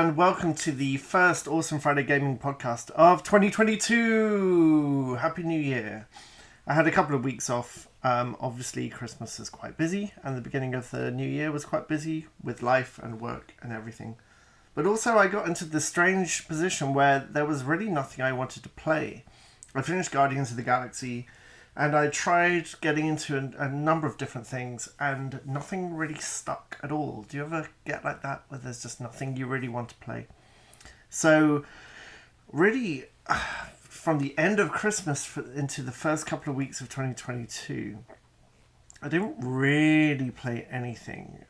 and welcome to the first Awesome Friday Gaming podcast of 2022. Happy New Year. I had a couple of weeks off. Obviously, Christmas is quite busy, and the beginning of the new year was quite busy with life and work and everything. But also, I got into the strange position where there was really nothing I wanted to play. I finished Guardians of the Galaxy, and I tried getting into a number of different things, and nothing really stuck at all. Do you ever get like that, where there's just nothing you really want to play? So, really, from the end of Christmas into the first couple of weeks of 2022, I didn't really play anything.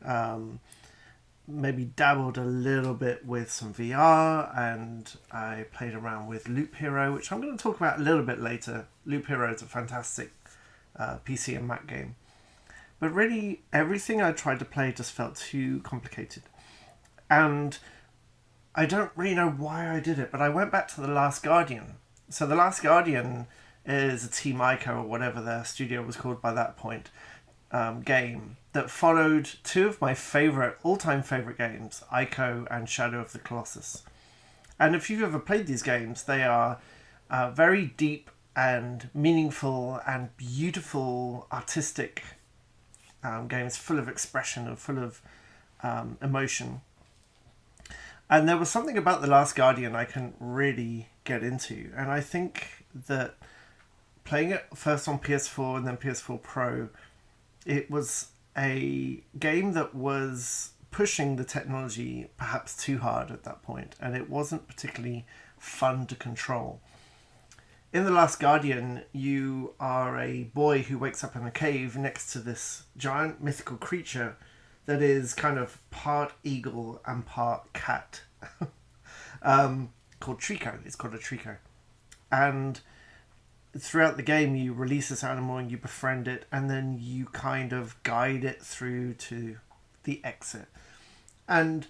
Maybe dabbled a little bit with some VR, and I played around with Loop Hero, which I'm going to talk about a little bit later. Loop Hero is a fantastic PC and Mac game. But really, everything I tried to play just felt too complicated. And I don't really know why I did it, but I went back to The Last Guardian. So The Last Guardian is a Team Ico, or whatever their studio was called by that point, game that followed two of my all-time favourite games, Ico and Shadow of the Colossus. And if you've ever played these games, they are very deep and meaningful and beautiful, artistic games, full of expression and full of emotion. And there was something about The Last Guardian I couldn't really get into. And I think that playing it first on PS4 and then PS4 Pro, it was a game that was pushing the technology perhaps too hard at that point, and it wasn't particularly fun to control. In The Last Guardian, you are a boy who wakes up in a cave next to this giant mythical creature that is kind of part eagle and part cat, called Trico. It's called a Trico. And throughout the game, you release this animal and you befriend it, and then you kind of guide it through to the exit. And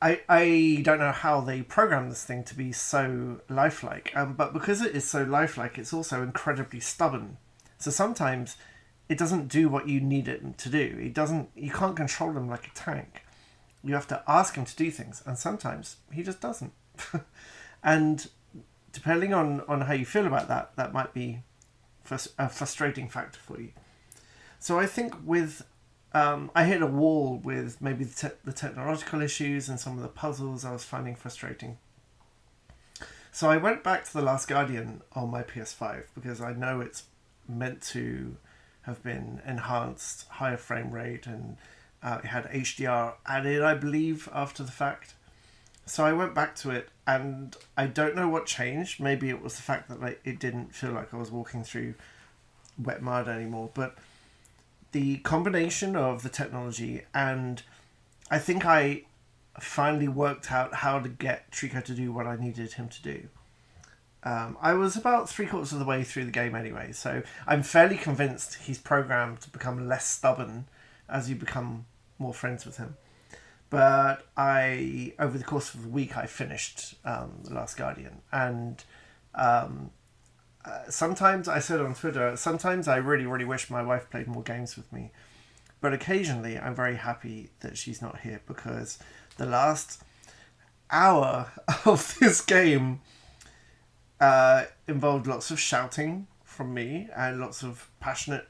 I don't know how they program this thing to be so lifelike, but because it is so lifelike, it's also incredibly stubborn. So sometimes it doesn't do what you need it to do. You can't control him like a tank. You have to ask him to do things, and sometimes he just doesn't. And depending on how you feel about that, that might be a frustrating factor for you. So I think I hit a wall with maybe the technological issues and some of the puzzles I was finding frustrating. So I went back to The Last Guardian on my PS5 because I know it's meant to have been enhanced, higher frame rate, and it had HDR added, I believe, after the fact. So I went back to it, and I don't know what changed. Maybe it was the fact that it didn't feel like I was walking through wet mud anymore. But the combination of the technology, and I think I finally worked out how to get Trico to do what I needed him to do. I was about 3/4 of the way through the game anyway, so I'm fairly convinced he's programmed to become less stubborn as you become more friends with him. But over the course of a week, I finished The Last Guardian. And sometimes, I said on Twitter, sometimes I really, really wish my wife played more games with me. But occasionally, I'm very happy that she's not here, because the last hour of this game involved lots of shouting from me and lots of passionate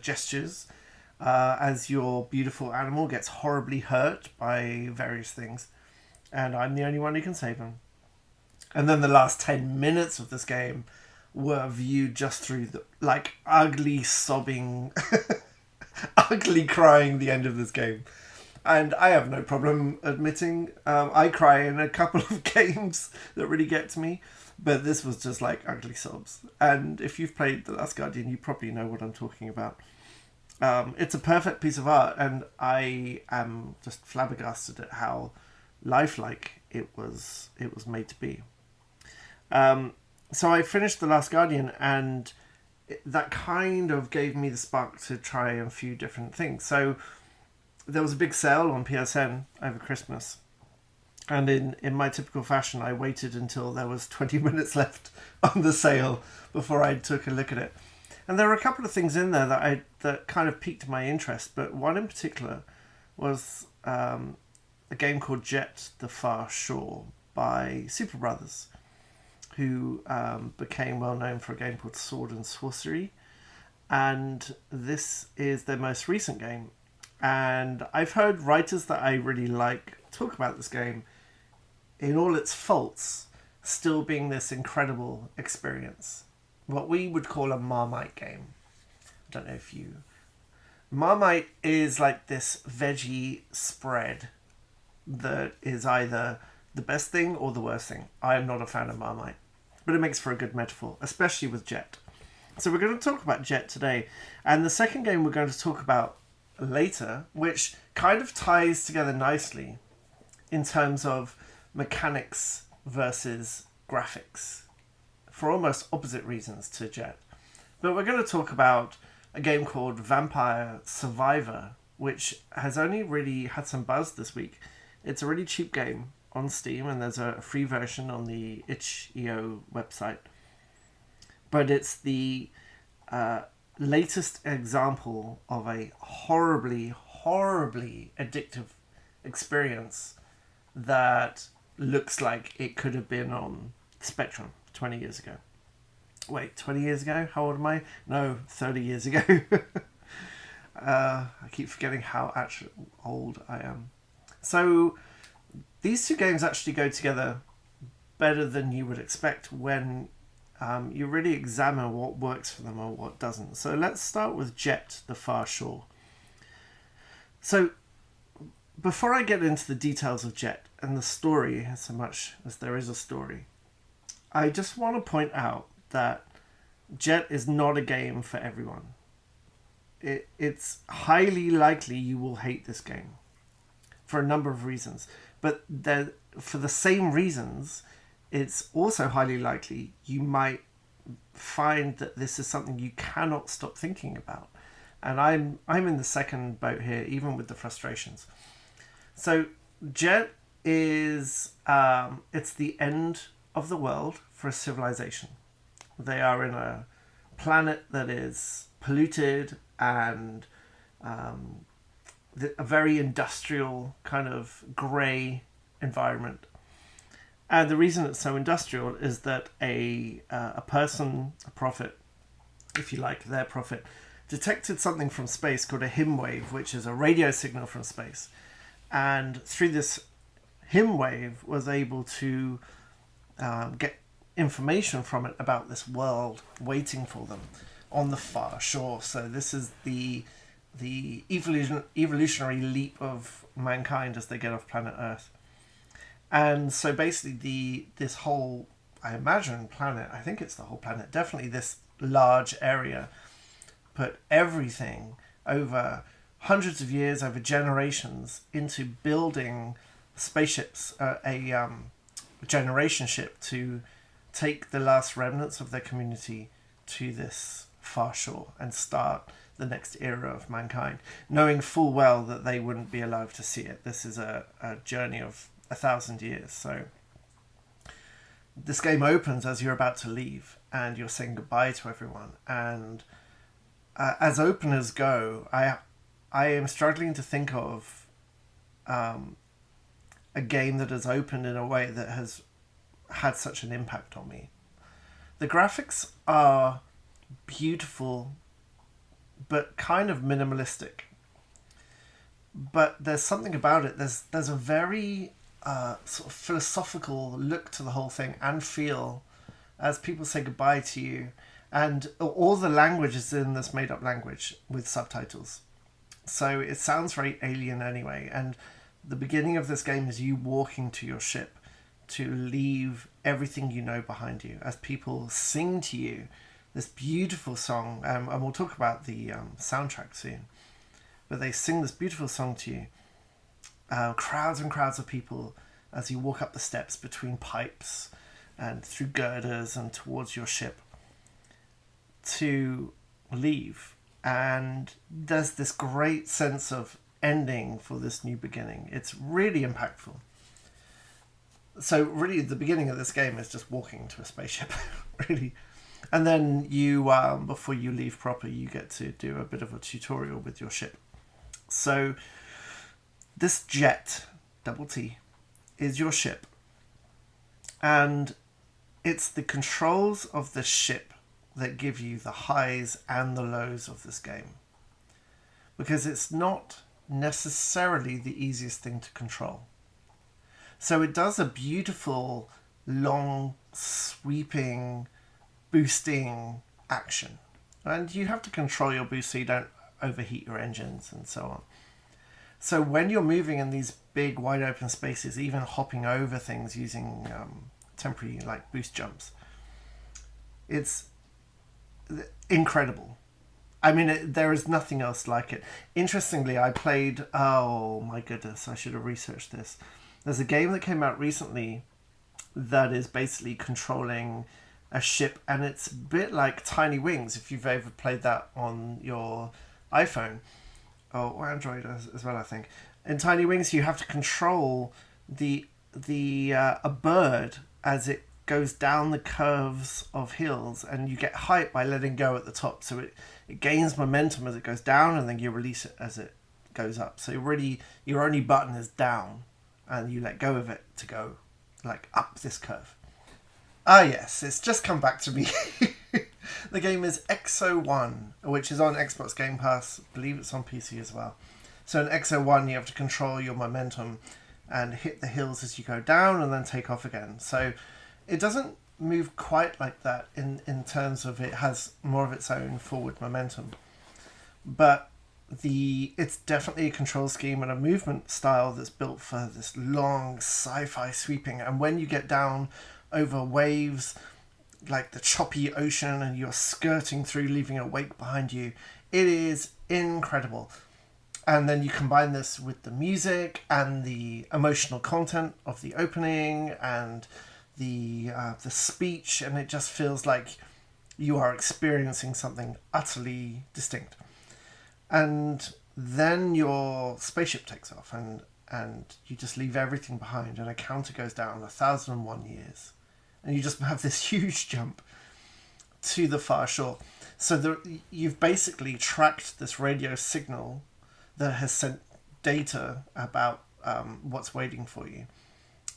gestures, as your beautiful animal gets horribly hurt by various things, and I'm the only one who can save him. And then the last 10 minutes of this game were viewed just through the ugly sobbing ugly crying the end of this game. And I have no problem admitting I cry in a couple of games that really get to me, but this was just ugly sobs. And if you've played The Last Guardian, you probably know what I'm talking about. It's a perfect piece of art, and I am just flabbergasted at how lifelike it was made to be. So I finished The Last Guardian, and that kind of gave me the spark to try a few different things. So there was a big sale on PSN over Christmas, and in my typical fashion, I waited until there was 20 minutes left on the sale before I took a look at it. And there were a couple of things in there that kind of piqued my interest, but one in particular was a game called JETT The Far Shore by Super Brothers, who became well known for a game called Sword and Sorcery. And this is their most recent game. And I've heard writers that I really like talk about this game in all its faults still being this incredible experience. What we would call a Marmite game. I don't know if you... Marmite is like this veggie spread that is either the best thing or the worst thing. I am not a fan of Marmite, but it makes for a good metaphor, especially with JETT. So we're going to talk about JETT today. And the second game we're going to talk about later, which kind of ties together nicely in terms of mechanics versus graphics, for almost opposite reasons to JETT. But we're going to talk about a game called Vampire Survivor, which has only really had some buzz this week. It's a really cheap game on Steam, and there's a free version on the itch.io website. But it's the latest example of a horribly, horribly addictive experience that looks like it could have been on Spectrum 20 years ago. Wait, 20 years ago? How old am I? No, 30 years ago. I keep forgetting how actually old I am. So these two games actually go together better than you would expect when you really examine what works for them or what doesn't. So let's start with JETT The Far Shore. So before I get into the details of JETT and the story, so much as there is a story, I just want to point out that JETT is not a game for everyone. It's highly likely you will hate this game for a number of reasons. But for the same reasons, it's also highly likely you might find that this is something you cannot stop thinking about. And I'm in the second boat here, even with the frustrations. So JETT is it's the end of the world for a civilization. They are in a planet that is polluted and a very industrial kind of grey environment. And the reason it's so industrial is that a person, a prophet, if you like, their prophet, detected something from space called a him wave, which is a radio signal from space. And through this him wave was able to get information from it about this world waiting for them on the far shore. So this is the evolutionary leap of mankind as they get off planet Earth. And so basically this whole, I imagine, planet, I think it's the whole planet, definitely this large area, put everything over hundreds of years, over generations, into building spaceships, a generation ship to take the last remnants of their community to this far shore and start the next era of mankind, knowing full well that they wouldn't be alive to see it. This is a journey of 1,000 years. So this game opens as you're about to leave and you're saying goodbye to everyone. And as openers go, I am struggling to think of a game that has opened in a way that has had such an impact on me. The graphics are beautiful, but kind of minimalistic. But there's something about it. There's a very sort of philosophical look to the whole thing and feel as people say goodbye to you. And all the language is in this made-up language with subtitles. So it sounds very alien anyway. And the beginning of this game is you walking to your ship to leave everything you know behind you as people sing to you this beautiful song. And we'll talk about the soundtrack soon. But they sing this beautiful song to you. Crowds and crowds of people as you walk up the steps between pipes and through girders and towards your ship to leave. And there's this great sense of ending for this new beginning. It's really impactful. So really the beginning of this game is just walking to a spaceship, really. And then you, before you leave proper, you get to do a bit of a tutorial with your ship. So this JETT double T, is your ship. And it's the controls of the ship that give you the highs and the lows of this game. Because it's not necessarily the easiest thing to control. So it does a beautiful, long, sweeping, boosting action. And you have to control your boost so you don't overheat your engines and so on. So when you're moving in these big, wide open spaces, even hopping over things using temporary like boost jumps, it's incredible. I mean, there is nothing else like it. Interestingly, I played... Oh, my goodness, I should have researched this. There's a game that came out recently that is basically controlling a ship, and it's a bit like Tiny Wings, if you've ever played that on your iPhone. Or Android as well, I think. In Tiny Wings, you have to control a bird as it goes down the curves of hills, and you get height by letting go at the top. So it gains momentum as it goes down, and then you release it as it goes up. So really, your only button is down, and you let go of it to go like up this curve. Ah yes, it's just come back to me. The game is XO1, which is on Xbox Game Pass. I believe it's on PC as well. So in XO1, you have to control your momentum and hit the hills as you go down and then take off again. So it doesn't move quite like that in terms of it has more of its own forward momentum. But it's definitely a control scheme and a movement style that's built for this long sci-fi sweeping. And when you get down over waves like the choppy ocean and you're skirting through, leaving a wake behind you, it is incredible. And then you combine this with the music and the emotional content of the opening and the speech, and it just feels like you are experiencing something utterly distinct. And then your spaceship takes off, and you just leave everything behind, and a counter goes down 1,001 years. And you just have this huge jump to the far shore. So you've basically tracked this radio signal that has sent data about what's waiting for you,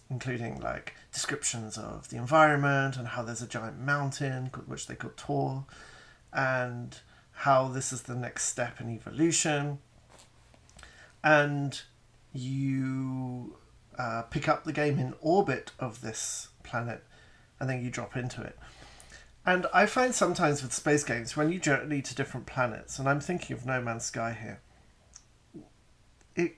including like descriptions of the environment and how there's a giant mountain, which they call Tor, and how this is the next step in evolution. And you pick up the game in orbit of this planet, and then you drop into it. And I find sometimes with space games, when you journey to different planets, and I'm thinking of No Man's Sky here, it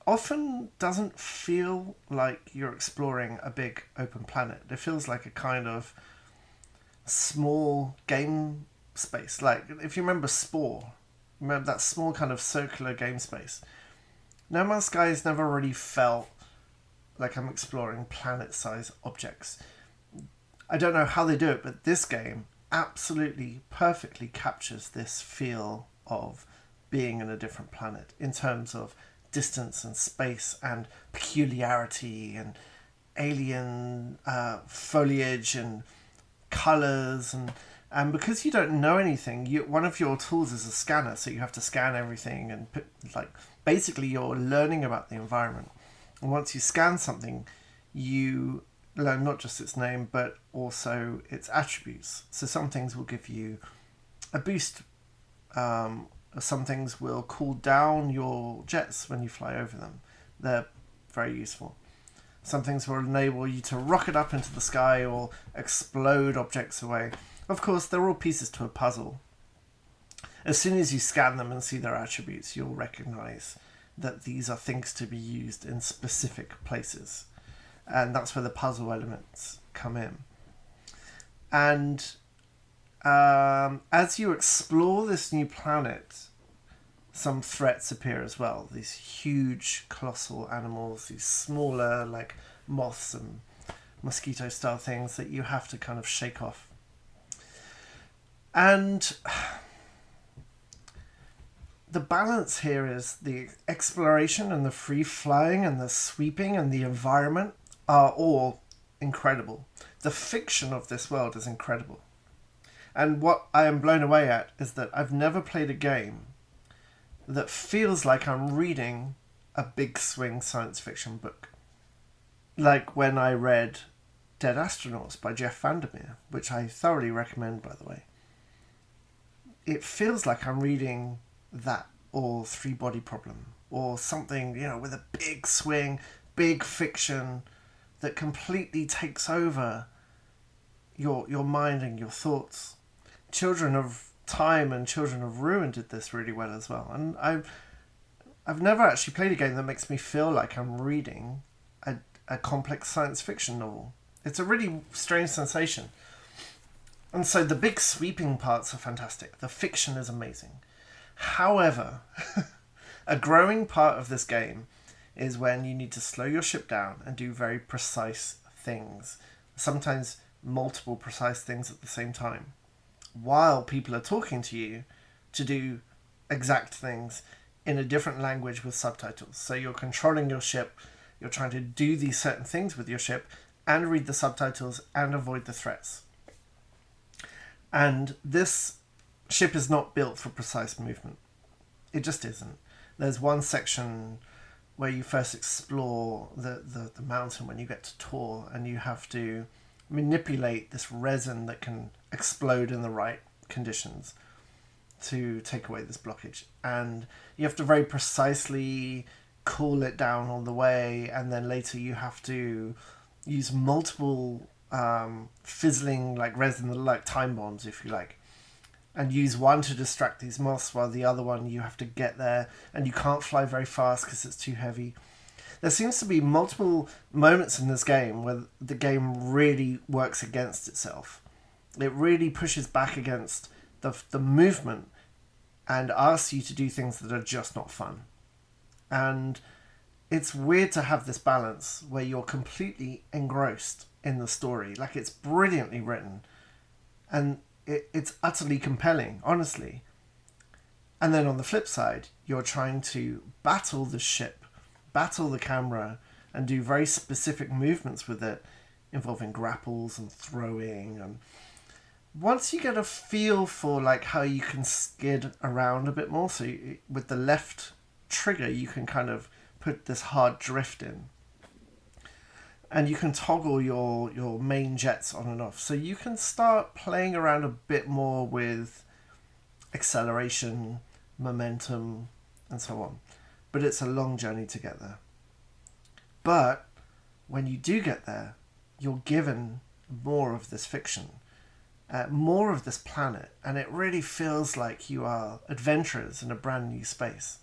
often doesn't feel like you're exploring a big open planet. It feels like a kind of small game space. Like, if you remember Spore, remember that small kind of circular game space. No Man's Sky has never really felt like I'm exploring planet-sized objects. I don't know how they do it, but this game absolutely perfectly captures this feel of being in a different planet in terms of distance and space and peculiarity and alien foliage and colours, and because you don't know anything, one of your tools is a scanner, so you have to scan everything, and basically you're learning about the environment. And once you scan something, you learn not just its name but also its attributes. So some things will give you a boost, some things will cool down your jets when you fly over them. They're very useful. Some things will enable you to rocket up into the sky or explode objects away. Of course, they're all pieces to a puzzle. As soon as you scan them and see their attributes, you'll recognize that these are things to be used in specific places. And that's where the puzzle elements come in. And as you explore this new planet, some threats appear as well. These huge, colossal animals, these smaller, like moths and mosquito-style things that you have to kind of shake off. And the balance here is the exploration and the free flying and the sweeping and the environment are all incredible. The fiction of this world is incredible. And what I am blown away at is that I've never played a game that feels like I'm reading a big swing science fiction book. Like when I read Dead Astronauts by Jeff Vandermeer, which I thoroughly recommend, by the way. It feels like I'm reading that, or Three Body Problem, or something, with a big swing, big fiction that completely takes over your mind and your thoughts. Children of Time and Children of Ruin did this really well as well. And I've never actually played a game that makes me feel like I'm reading a complex science fiction novel. It's a really strange sensation. And so the big sweeping parts are fantastic. The fiction is amazing. However, a growing part of this game is when you need to slow your ship down and do very precise things. Sometimes multiple precise things at the same time, while people are talking to you to do exact things in a different language with subtitles. So you're controlling your ship, you're trying to do these certain things with your ship and read the subtitles and avoid the threats. And this ship is not built for precise movement. It just isn't. There's one section where you first explore the mountain when you get to Tor, and you have to manipulate this resin that can explode in the right conditions to take away this blockage. And you have to very precisely cool it down on the way, and then later you have to use multiple fizzling like resin, like time bombs, if you like, and use one to distract these moths, while the other one you have to get there, and you can't fly very fast because it's too heavy. There seems to be multiple moments in this game where the game really works against itself. It really pushes back against the movement and asks you to do things that are just not fun. And it's weird to have this balance where you're completely engrossed in the story. Like, it's brilliantly written and it's utterly compelling, honestly. And then on the flip side, you're trying to battle the ship, battle the camera, and do very specific movements with it, involving grapples and throwing. And once you get a feel for like how you can skid around a bit more, so with the left trigger you can kind of put this hard drift in, and you can toggle your main jets on and off, so you can start playing around a bit more with acceleration, momentum, and so on. But it's a long journey to get there. But when you do get there, you're given more of this fiction, more of this planet, and it really feels like you are adventurers in a brand new space,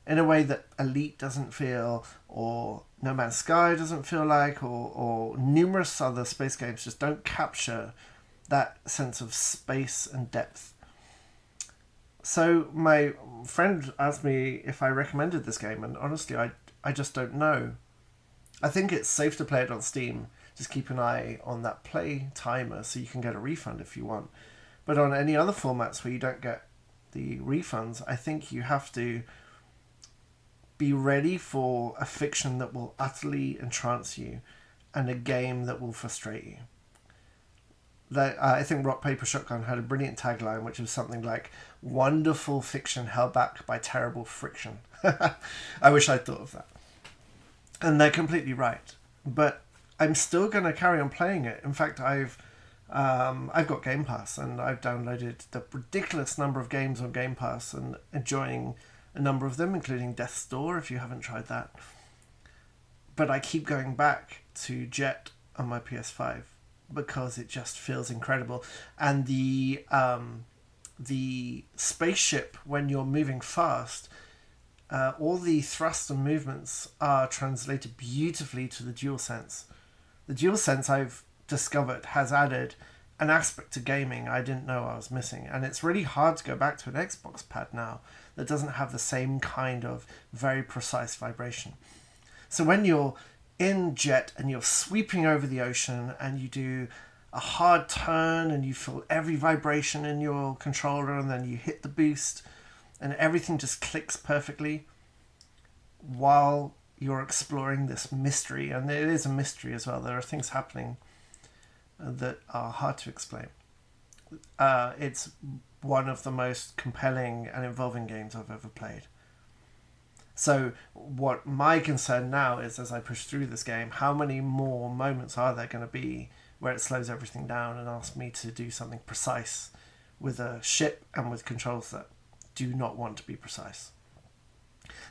in a way that Elite doesn't feel, or No Man's Sky doesn't feel like, or numerous other space games just don't capture that sense of space and depth. So my friend asked me if I recommended this game, and honestly, I just don't know. I think it's safe to play it on Steam. Just keep an eye on that play timer so you can get a refund if you want. But on any other formats where you don't get the refunds, I think you have to be ready for a fiction that will utterly entrance you and a game that will frustrate you. I think Rock Paper Shotgun had a brilliant tagline, which was something like, "Wonderful fiction held back by terrible friction." I wish I'd thought of that. And they're completely right. But I'm still going to carry on playing it. In fact, I've got Game Pass, and I've downloaded the ridiculous number of games on Game Pass and enjoying a number of them, including Death's Door, if you haven't tried that. But I keep going back to JETT on my PS5 because it just feels incredible. And the spaceship, when you're moving fast, all the thrust and movements are translated beautifully to the DualSense. The DualSense, I've discovered, has added an aspect to gaming I didn't know I was missing. And it's really hard to go back to an Xbox pad now that doesn't have the same kind of very precise vibration. So when you're in JETT and you're sweeping over the ocean and you do a hard turn and you feel every vibration in your controller, and then you hit the boost and everything just clicks perfectly while you're exploring this mystery. And it is a mystery as well. There are things happening that are hard to explain. It's one of the most compelling and involving games I've ever played. So what my concern now is, as I push through this game, how many more moments are there going to be where it slows everything down and asks me to do something precise with a ship and with controls that do not want to be precise.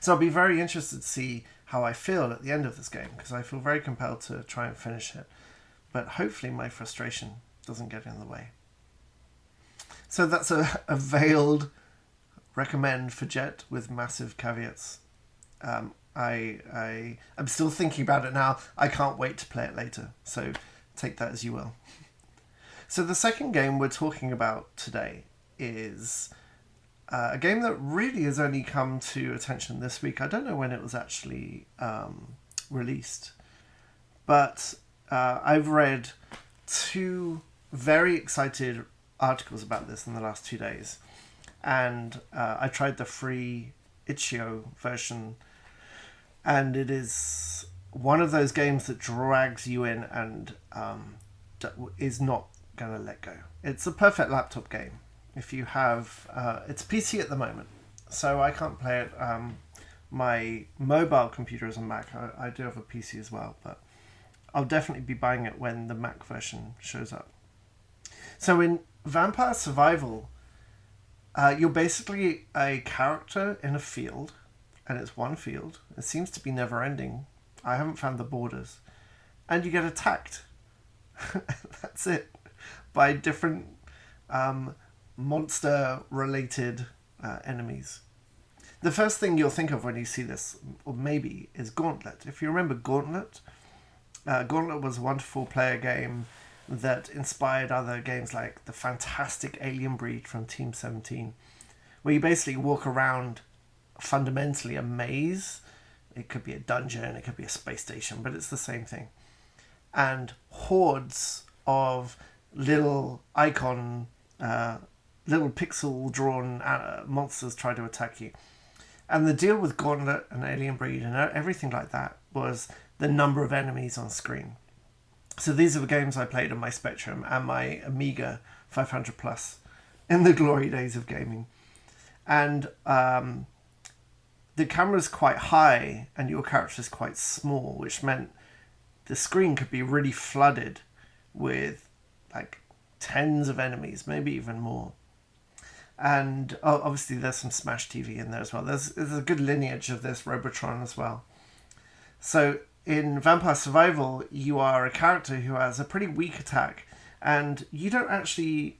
So I'll be very interested to see how I feel at the end of this game, because I feel very compelled to try and finish it. But hopefully my frustration doesn't get in the way. So that's a veiled recommend for JETT with massive caveats. I'm still thinking about it now. I can't wait to play it later. So take that as you will. So the second game we're talking about today is a game that really has only come to attention this week. I don't know when it was actually released. But I've read 2 very excited articles about this in the last 2 days. And I tried the free itch.io version. And it is one of those games that drags you in and is not going to let go. It's a perfect laptop game. If you have... it's PC at the moment, so I can't play it. My mobile computer is a Mac. I do have a PC as well, but I'll definitely be buying it when the Mac version shows up. So in Vampire Survival, you're basically a character in a field, and it's one field. It seems to be never-ending. I haven't found the borders. And you get attacked. That's it. By different monster-related enemies. The first thing you'll think of when you see this, or maybe, is Gauntlet. If you remember Gauntlet, Gauntlet was a wonderful player game that inspired other games like the fantastic Alien Breed from Team 17, where you basically walk around fundamentally a maze. It could be a dungeon, it could be a space station, but it's the same thing. And hordes of little icon, little pixel-drawn monsters try to attack you. And the deal with Gauntlet and Alien Breed and everything like that was the number of enemies on screen. So these are the games I played on my Spectrum and my Amiga 500 Plus in the glory days of gaming. And the camera's quite high and your character's quite small, which meant the screen could be really flooded with like tens of enemies, maybe even more. And obviously there's some Smash TV in there as well. There's a good lineage of this Robotron as well. So in Vampire Survival, you are a character who has a pretty weak attack, and you don't actually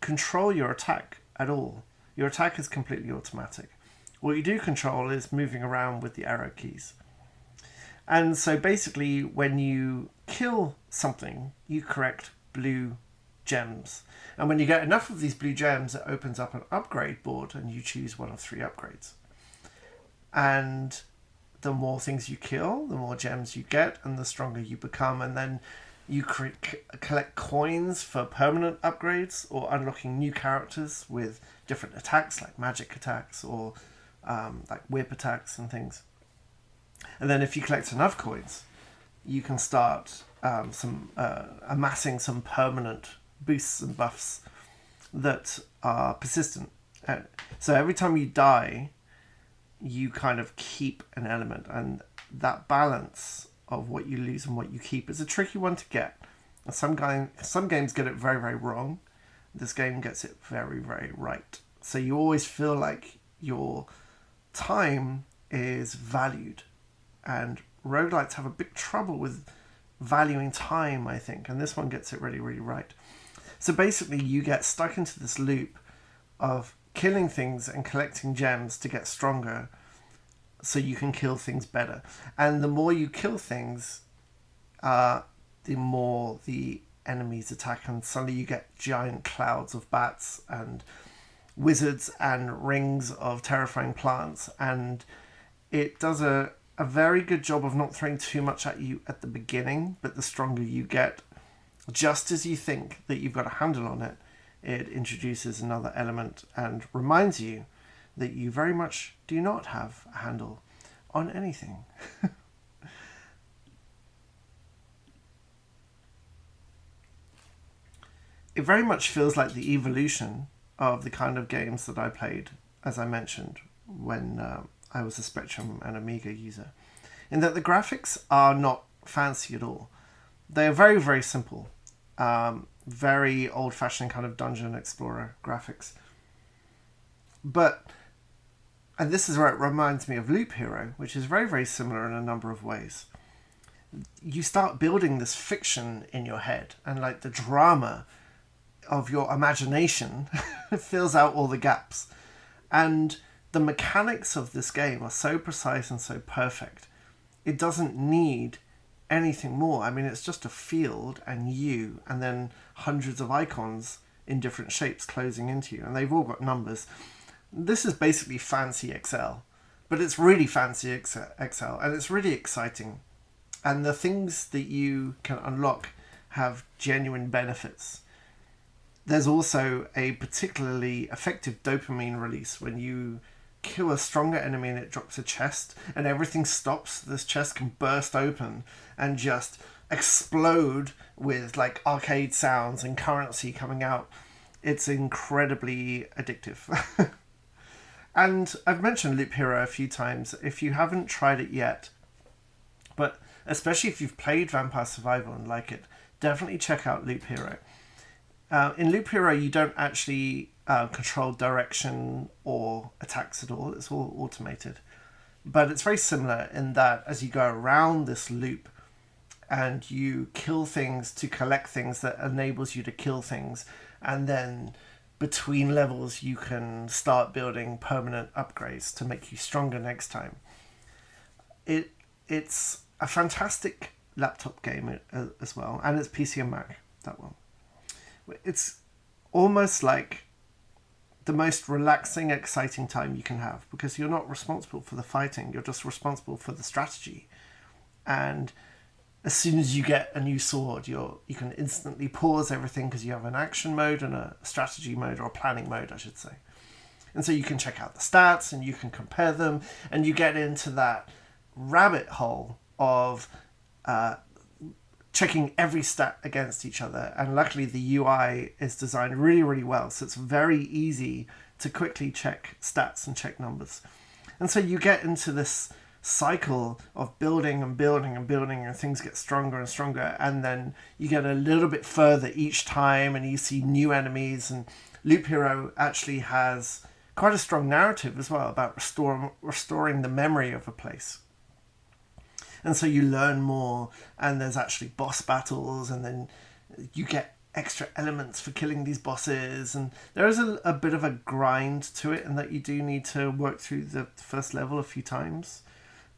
control your attack at all. Your attack is completely automatic. What you do control is moving around with the arrow keys. And so basically, when you kill something, you collect blue gems. And when you get enough of these blue gems, it opens up an upgrade board, and you choose one of 3 upgrades. And the more things you kill, the more gems you get, and the stronger you become. And then you collect coins for permanent upgrades or unlocking new characters with different attacks, like magic attacks or like whip attacks and things. And then if you collect enough coins, you can start amassing some permanent boosts and buffs that are persistent. So every time you die, you kind of keep an element, and that balance of what you lose and what you keep is a tricky one to get. Some games get it very, very wrong. This game gets it very, very right. So you always feel like your time is valued, and roguelites have a big trouble with valuing time, I think, and this one gets it really, really right. So basically you get stuck into this loop of killing things and collecting gems to get stronger so you can kill things better. And the more you kill things, the more the enemies attack, and suddenly you get giant clouds of bats and wizards and rings of terrifying plants, and it does a very good job of not throwing too much at you at the beginning, but the stronger you get, just as you think that you've got a handle on it, it introduces another element and reminds you that you very much do not have a handle on anything. It very much feels like the evolution of the kind of games that I played, as I mentioned, when I was a Spectrum and Amiga user, in that the graphics are not fancy at all. They are very, very simple. Very old-fashioned kind of dungeon explorer graphics. But, and this is where it reminds me of Loop Hero, which is very, very similar in a number of ways. You start building this fiction in your head, and like the drama of your imagination fills out all the gaps. And the mechanics of this game are so precise and so perfect. It doesn't need anything more. I mean, it's just a field and you, and then hundreds of icons in different shapes closing into you, and they've all got numbers. This is basically fancy Excel, but it's really fancy Excel, and it's really exciting. And the things that you can unlock have genuine benefits. There's also a particularly effective dopamine release when you kill a stronger enemy and it drops a chest and everything stops. This chest can burst open and just explode with like arcade sounds and currency coming out. It's incredibly addictive. And I've mentioned Loop Hero a few times. If you haven't tried it yet, but especially if you've played Vampire Survival and like it, definitely check out Loop Hero. In Loop Hero, you don't actually control direction or attacks at all. It's all automated. But it's very similar in that as you go around this loop and you kill things to collect things that enables you to kill things, and then between levels you can start building permanent upgrades to make you stronger next time. It's a fantastic laptop game as well, and it's PC and Mac, that one. It's almost like the most relaxing, exciting time you can have, because you're not responsible for the fighting, you're just responsible for the strategy. And as soon as you get a new sword, you can instantly pause everything because you have an action mode and a strategy mode, or a planning mode, I should say. And so you can check out the stats and you can compare them, and you get into that rabbit hole of checking every stat against each other. And luckily the UI is designed really, really well, so it's very easy to quickly check stats and check numbers. And so you get into this cycle of building and building and building, and things get stronger and stronger, and then you get a little bit further each time and you see new enemies. And Loop Hero actually has quite a strong narrative as well about restoring the memory of a place. And so you learn more, and there's actually boss battles, and then you get extra elements for killing these bosses. And there is a bit of a grind to it, in that you do need to work through the first level a few times.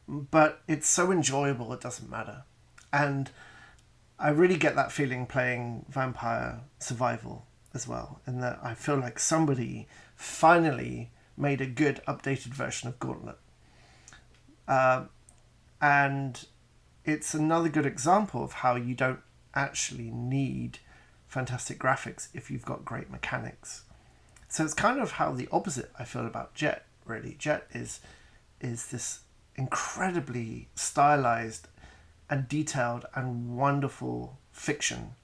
But it's so enjoyable, it doesn't matter. And I really get that feeling playing Vampire Survival as well, in that I feel like somebody finally made a good updated version of Gauntlet. And it's another good example of how you don't actually need fantastic graphics if you've got great mechanics. So it's kind of how the opposite I feel about JETT, really. JETT is this incredibly stylized and detailed and wonderful fiction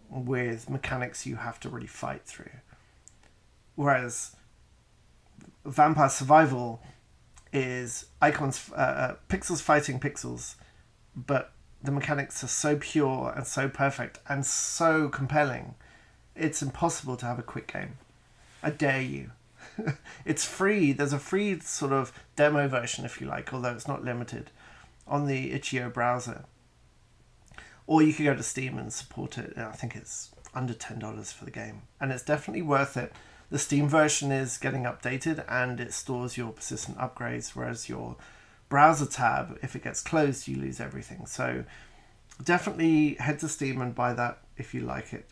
with mechanics you have to really fight through. Whereas Vampire Survival is icons, pixels fighting pixels, but the mechanics are so pure and so perfect and so compelling, it's impossible to have a quick game. I dare you. It's free. There's a free sort of demo version, if you like, although it's not limited, on the itch.io browser. Or you could go to Steam and support it. I think it's under $10 for the game, and it's definitely worth it. The Steam version is getting updated and it stores your persistent upgrades, whereas your browser tab, if it gets closed, you lose everything. So definitely head to Steam and buy that if you like it.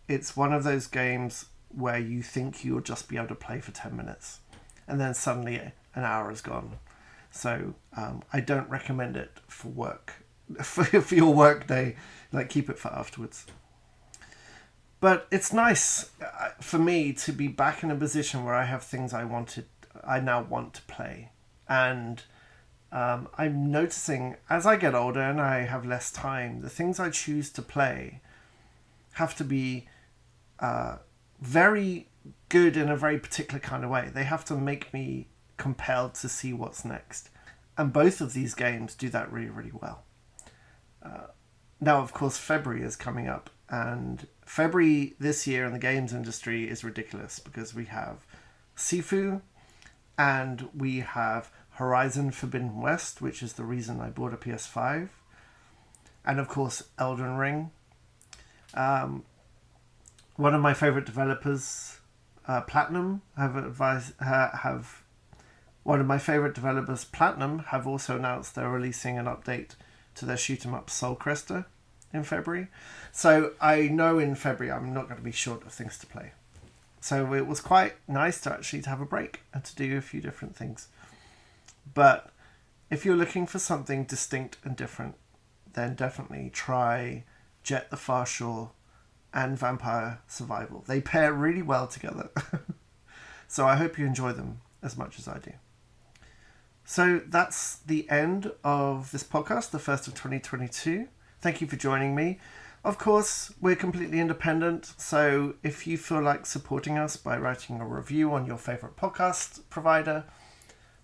It's one of those games where you think you'll just be able to play for 10 minutes and then suddenly an hour is gone. So I don't recommend it for work, for your work day. Like, keep it for afterwards. But it's nice for me to be back in a position where I have things I now want to play. And I'm noticing as I get older and I have less time, the things I choose to play have to be very good in a very particular kind of way. They have to make me compelled to see what's next. And both of these games do that really, really well. Now, of course, February is coming up, and February this year in the games industry is ridiculous because we have Sifu and we have Horizon Forbidden West, which is the reason I bought a PS5, and of course Elden Ring. One of my favorite developers, Platinum, have also announced they're releasing an update to their shoot 'em up Soul Cresta in February. So I know in February I'm not going to be short of things to play. So it was quite nice to actually have a break and to do a few different things. But if you're looking for something distinct and different, then definitely try JETT The Far Shore and Vampire Survival. They pair really well together. So I hope you enjoy them as much as I do. So that's the end of this podcast, the first of 2022. Thank you for joining me. Of course, we're completely independent, so if you feel like supporting us by writing a review on your favorite podcast provider,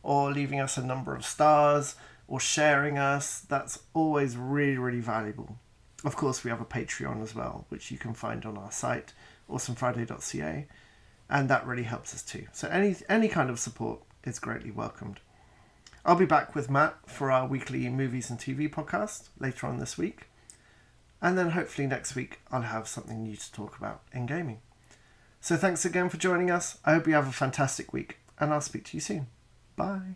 or leaving us a number of stars, or sharing us, that's always really, really valuable. Of course, we have a Patreon as well, which you can find on our site, awesomefriday.ca, and that really helps us too. So any kind of support is greatly welcomed. I'll be back with Matt for our weekly movies and TV podcast later on this week. And then hopefully next week I'll have something new to talk about in gaming. So thanks again for joining us. I hope you have a fantastic week, and I'll speak to you soon. Bye.